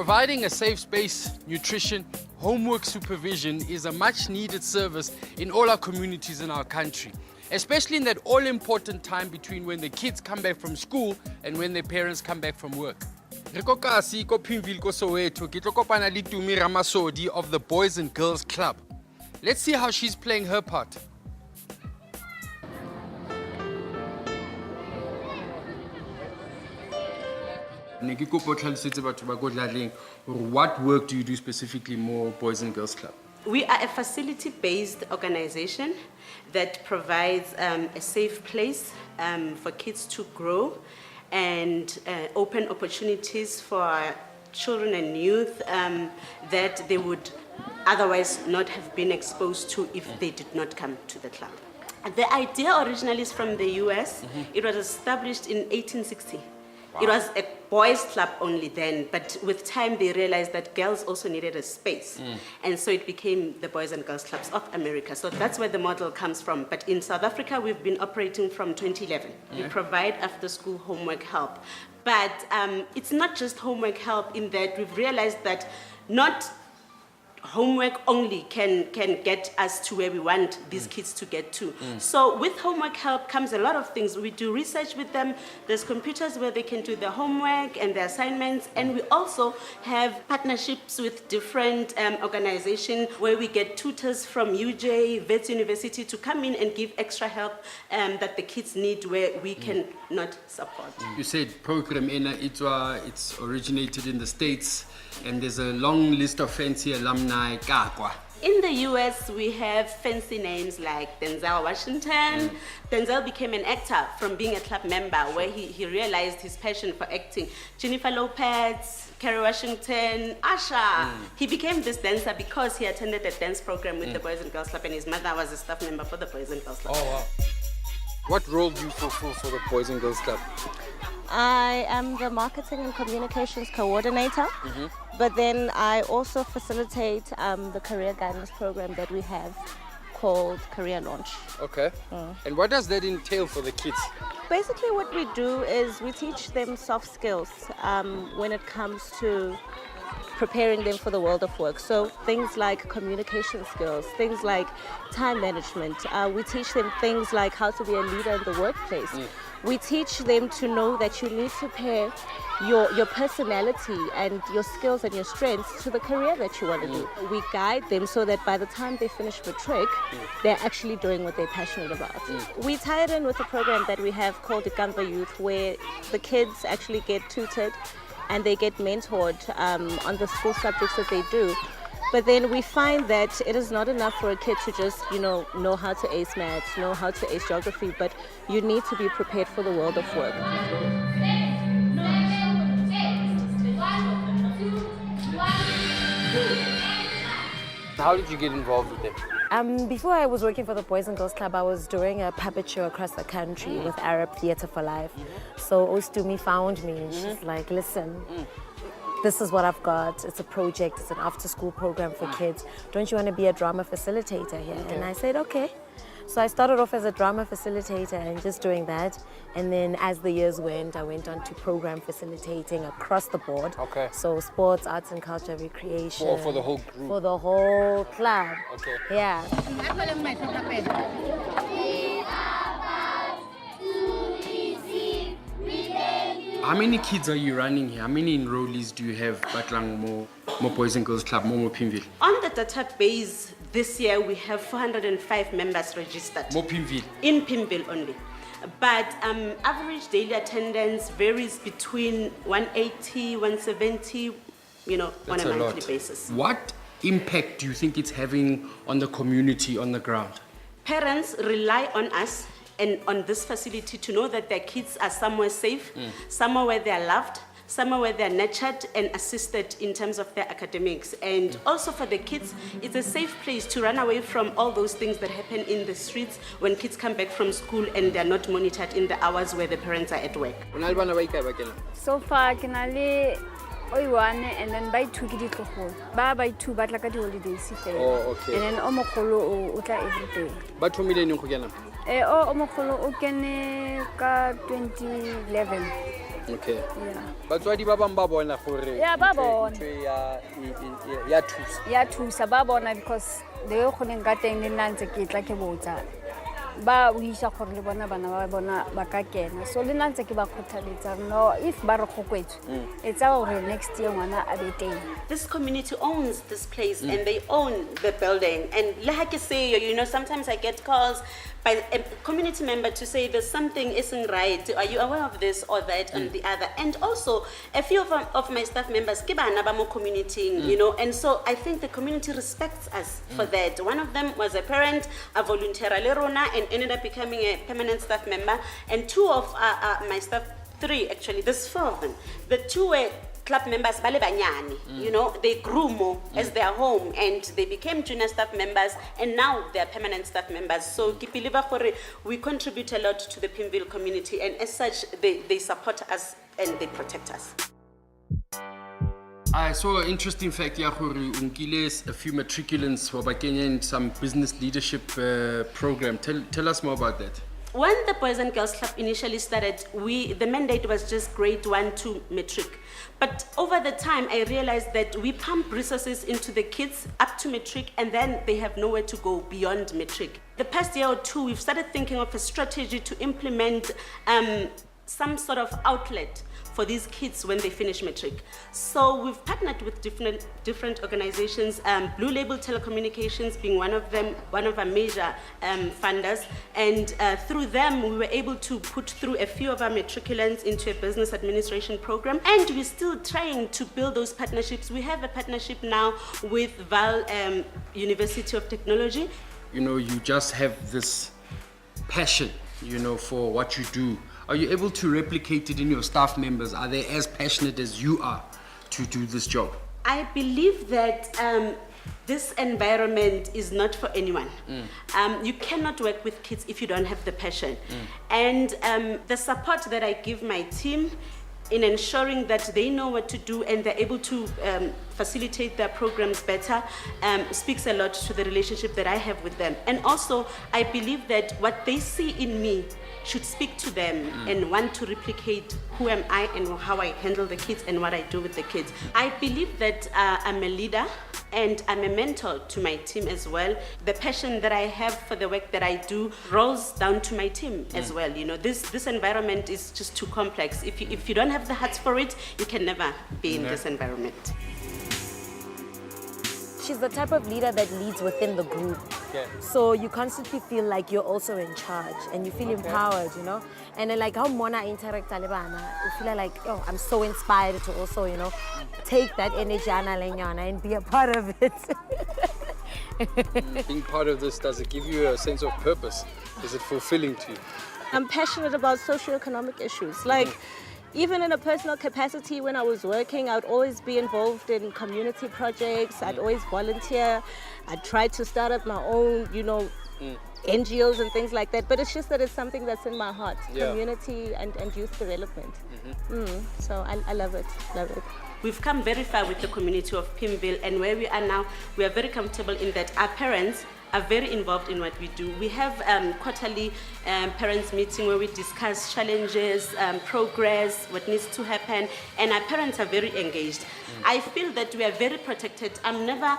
Providing a safe space, nutrition, homework supervision is a much needed service in all our communities in our country, especially in that all-important time between when the kids come back from school and when their parents come back from work. Riko kasi ko Pimville ko Soweto ke tlo kopana le Tumi Ramasodi of the Boys and Girls Club. Let's see how she's playing her part. What work do you do specifically more Boys and Girls Club? We are a facility-based organization that provides a safe place for kids to grow and open opportunities for children and youth that they would otherwise not have been exposed to if they did not come to the club. The idea originally is from the US. It was established in 1860. Wow. It was a boys' club only then, but with time they realized that girls also needed a space. And so it became the Boys and Girls Clubs of America. So that's where the model comes from. But in South Africa, we've been operating from 2011. We provide after-school homework help. But it's not just homework help in that we've realized that not homework only can get us to where we want these kids to get to. So with homework help comes a lot of things. We do research with them. There's computers where they can do their homework and their assignments. And we also have partnerships with different organizations where we get tutors from UJ, Wits University to come in and give extra help that the kids need where we can not support. You said program it's originated in the States, and there's a long list of fancy alumni. In the US, we have fancy names like Denzel Washington. Denzel became an actor from being a club member where he realized his passion for acting. Jennifer Lopez, Kerry Washington, Asha. He became this dancer because he attended a dance program with the Boys and Girls Club, and his mother was a staff member for the Boys and Girls Club. Oh, wow. What role do you fulfill for the Boys and Girls Club? I am the marketing and communications coordinator, but then I also facilitate the career guidance program that we have called Career Launch. Okay. And what does that entail for the kids? Basically what we do is we teach them soft skills when it comes to preparing them for the world of work. So things like communication skills, things like time management. We teach them things like how to be a leader in the workplace. We teach them to know that you need to pair your personality and your skills and your strengths to the career that you want to do. We guide them so that by the time they finish matric, they're actually doing what they're passionate about. We tie it in with a program that we have called the Ikamva Youth, where the kids actually get tutored and they get mentored on the school subjects that they do. But then we find that it is not enough for a kid to just, know how to ace maths, know how to ace geography, but you need to be prepared for the world of work. How did you get involved with them? Before I was working for the Boys and Girls Club, I was doing a puppet show across the country with Arab Theatre for Life. So Ostumi found me and she's like, listen, this is what I've got. It's a project, it's an after-school program for kids. Don't you want to be a drama facilitator here? And I said, okay. So I started off as a drama facilitator and just doing that. And then as the years went, I went on to program facilitating across the board. Okay. So sports, arts and culture, recreation. For the whole group? For the whole club. Okay. Yeah. How many kids are you running here? How many enrollees do you have Batlang Mo Boys and Girls Club, Mo Pimville? On the database this year, we have 405 members registered. Mo Pimville? In Pimville only. But average daily attendance varies between 180, 170, on a monthly basis. What impact do you think it's having on the community on the ground? Parents rely on us and on this facility to know that their kids are somewhere safe, somewhere where they are loved, somewhere where they're nurtured and assisted in terms of their academics. And also for the kids, it's a safe place to run away from all those things that happen in the streets when kids come back from school and they're not monitored in the hours where the parents are at work. So far, Kinali, one and then by 2 get it by 2 but like a holidays. Oh, okay. And then Omokolo every day. But 2 million Omokolo 2011. Okay. Yeah. Batswadi ba bang ba bona gore Yeah, ba bona. ntho ya thusa. Ya thusa ba bona because le go neng ka teng le nna ntse ke tla ke botsa ba buisa gore le bona bana ba bona ba ka kena so le nna ntse ke ba kgothaletsa no if ba re gogwetse it's our next year ngwana a be teng. This community owns this place and they own the building. And like I say, you know, sometimes I get calls by a community member to say there's something isn't right. Are you aware of this or that and the other? And also, a few of my staff members, ke bana ba mo community, you know, and so I think the community respects us for that. One of them was a parent, a volunteer Lerona, and ended up becoming a permanent staff member. And two of my staff, three actually, there's four of them. The two were club members, bale banyane, you know, they grew more as their home and they became junior staff members and now they're permanent staff members. So we contribute a lot to the Pimville community and as such, they support us and they protect us. I saw an interesting fact, Unkiles, a few matriculants were in some business leadership program. Tell us more about that. When the Boys and Girls Club initially started, the mandate was just grade 1 to matric. But over the time, I realized that we pump resources into the kids up to matric and then they have nowhere to go beyond matric. The past year or two, we've started thinking of a strategy to implement some sort of outlet for these kids when they finish matric. So we've partnered with different organizations, Blue Label Telecommunications being one of them, one of our major funders, and through them we were able to put through a few of our matriculants into a business administration program, and we're still trying to build those partnerships. We have a partnership now with Val University of Technology. You know, you just have this passion, you know, for what you do. Are you able to replicate it in your staff members? Are they as passionate as you are to do this job? I believe that this environment is not for anyone. You cannot work with kids if you don't have the passion. And the support that I give my team in ensuring that they know what to do and they're able to facilitate their programs better speaks a lot to the relationship that I have with them. And also, I believe that what they see in me should speak to them and want to replicate who am I and how I handle the kids and what I do with the kids. I believe that I'm a leader and I'm a mentor to my team as well. The passion that I have for the work that I do rolls down to my team as well. You know, this environment is just too complex. If you don't have the hearts for it, you can never be in this environment. She's the type of leader that leads within the group. Okay. So you constantly feel like you're also in charge and you feel empowered, you know? And then like how Mona interacts with Bana, you feel like, oh, I'm so inspired to also, you know, take that energy and be a part of it. Being part of this, does it give you a sense of purpose? Is it fulfilling to you? I'm passionate about socioeconomic issues. Like, even in a personal capacity, when I was working, I'd always be involved in community projects. I'd always volunteer. I'd try to start up my own, you know, NGOs and things like that. But it's just that it's something that's in my heart, community and youth development. So I love it, love it. We've come very far with the community of Pimville, and where we are now, we are very comfortable in that our parents are very involved in what we do. We have quarterly parents meeting where we discuss challenges, progress, what needs to happen, and our parents are very engaged. I feel that we are very protected. I'm never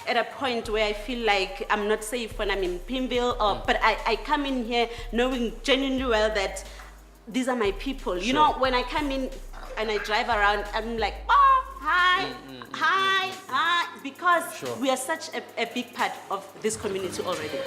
at a point where I feel like I'm not safe when I'm in Pimville, but I come in here knowing genuinely well that these are my people. You know, when I come in and I drive around, I'm like, oh, hi, hi, because we are such a big part of this community already.